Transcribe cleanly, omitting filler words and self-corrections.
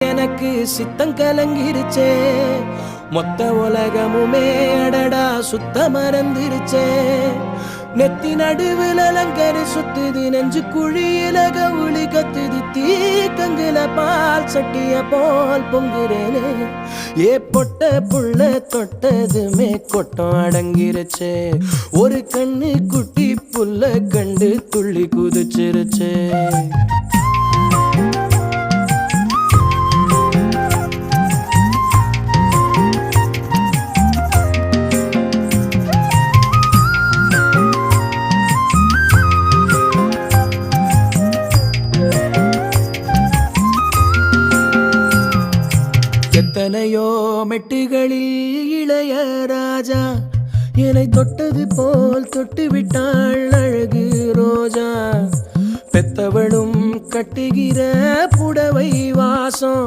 எனக்கு சித்தம் கலங்கிருச்சே, மொத்த உலகமுமே அடடா சுத்த மறந்துருச்சே. நெத்தி நடுவில் அலங்கரி சுத்துது, நெஞ்சு குழியில கவுளி கத்துது, தீக்கங்குல பால் சட்டிய போல் பொங்குறேனே. ஏ பொட்ட புள்ள தொட்டதுமே கொட்டம் அடங்கிருச்சே, ஒரு கண்ணு குட்டி புல்ல கண்டு துள்ளி குதிச்சிருச்சே. எத்தனையோ மெட்டுகளில் இளைய ராஜா என்னை தொட்டது போல் தொட்டு விட்டாள் அழகு ரோஜா. பெத்தவளும் கட்டுகிற புடவை வாசம்